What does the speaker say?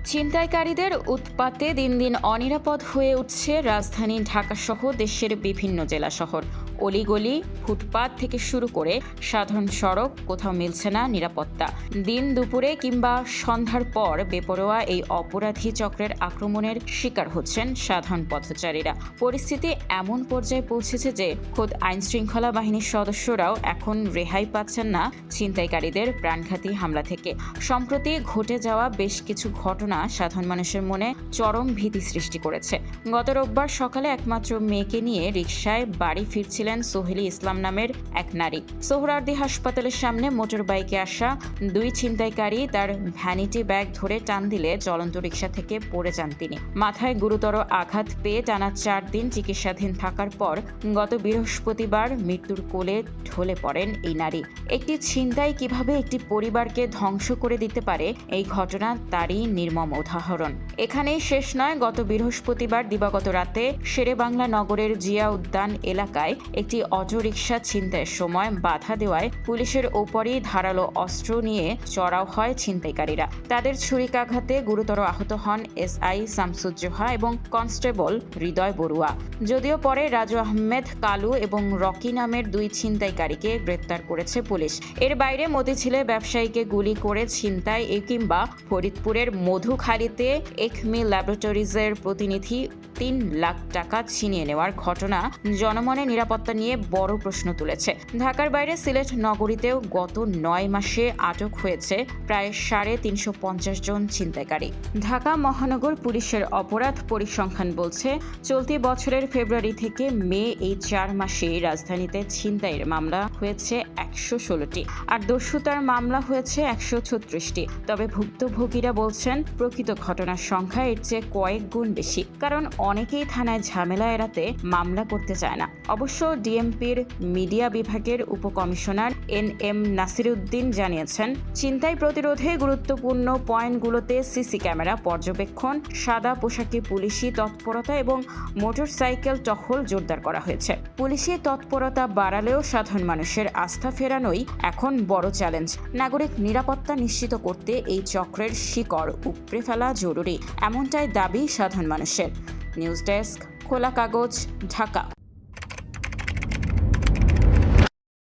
ছিনতাইকারীদের উৎপাতে দিন দিন অনিরাপদ হয়ে উঠছে রাজধানী ঢাকাসহ দেশের বিভিন্ন জেলা শহর। অলিগলি, ফুটপাত থেকে শুরু করে সাধারণ সড়ক, কোথাও মিলছে না নিরাপত্তা। দিন দুপুরে কিংবা সন্ধ্যার পর বেপরোয়া এই অপরাধী চক্রের আক্রমণের শিকার হচ্ছেন সাধারণ পথচারীরা। পরিস্থিতি এমন পর্যায়ে পৌঁছেছে যে খোদ আইনশৃঙ্খলা বাহিনীর সদস্যরাও এখন রেহাই পাচ্ছেন না ছিনতাইকারীদের প্রাণঘাতী হামলা থেকে। সম্প্রতি ঘটে যাওয়া বেশ কিছু ঘটনা সাধারণ মানুষের মনে চরম ভীতি সৃষ্টি করেছে। গত রোববার সকালে একমাত্র মেয়েকে নিয়ে রিকশায় বাড়ি ফিরছিলেন সোহেলি ইসলাম নামের এক নারী। সোহরাওয়ার্দী হাসপাতালের সামনে মোটর বাইকে আসা দুই ছিনতাইকারী তার ভ্যানিটি ব্যাগ ধরে টান দিলে চলন্ত রিকশা থেকে পড়ে যান তিনি। মাথায় গুরুতর আঘাত পেয়ে টানা 4 দিন চিকিৎসাধীন থাকার পর গত বৃহস্পতিবার মৃত্যুর কোলে ঢলে পড়েন এই নারী। একটি ছিনতাই কিভাবে একটি পরিবারকে ধ্বংস করে দিতে পারে, এই ঘটনা তারই নির্মম উদাহরণ। এখানেই শেষ নয়। গত বৃহস্পতিবার দিবাগত রাতে শেরেবাংলা নগরের জিয়া উদ্যান এলাকায় একটি অটোরিকশা ছিনতাইয়ের সময় বাধা দেওয়ায় পুলিশের ওপরই ধারালো অস্ত্র নিয়ে চড়াও হয় ছিনতাইকারীরা। তাদের ছুরিকাঘাতে গুরুতর আহত হন এসআই শামসুজ্জোহা এবং কনস্টেবল হৃদয় বড়ুয়া। যদিও পরে রাজু আহমেদ কালু এবং রকি নামের দুই ছিনতাইকারীকে গ্রেপ্তার করেছে পুলিশ। এর বাইরে মতিঝিলে ব্যবসায়ীকে গুলি করে ছিনতাই কিংবা ফরিদপুরের মধুখালীতে একমি ল্যাবরেটরিজের প্রতিনিধি 3 লাখ টাকা ছিনিয়ে নেওয়ার ঘটনা জনমনে নিরাপত্তা নিয়ে বড় প্রশ্ন তুলেছে। ঢাকার বাইরে সিলেট নগরীতেও গত 9 মাসে আটক হয়েছে প্রায় 350 জন ছিনতাইকারী। ঢাকা মহানগর পুলিশের অপরাধ পরিসংখ্যান বলছে, চলতি বছরের ফেব্রুয়ারি থেকে মে এই 4 মাসে রাজধানীতে ছিনতাইয়ের মামলা হয়েছে 116টি, আর দস্যুতার মামলা হয়েছে 136টি। তবে ভুক্তভোগীরা বলছেন প্রকৃত ঘটনার সংখ্যা এর চেয়ে কয়েক গুণ বেশি, কারণ অনেকেই থানায় ঝামেলা এড়াতে মামলা করতে চায় না। অবশ্য ডিএমপির মিডিয়া বিভাগের উপকমিশনার NM নাসিরউদ্দিন জানিয়েছেন, ছিনতাই প্রতিরোধে গুরুত্বপূর্ণ পয়েন্টগুলোতে সিসি ক্যামেরা পর্যবেক্ষণ, সাদা পোশাকে পুলিশি তৎপরতা এবং মোটরসাইকেল টহল জোরদার করা হয়েছে। পুলিশি তৎপরতা বাড়ালেও সাধারণ মানুষের আস্থা ফেরানোই এখন বড় চ্যালেঞ্জ। নাগরিক নিরাপত্তা নিশ্চিত করতে এই চক্রের শিকড় উপড়ে ফেলা জরুরি, এমনটাই দাবি সাধারণ মানুষের। নিউজ ডেস্ক, খোলা কাগজ, ঢাকা।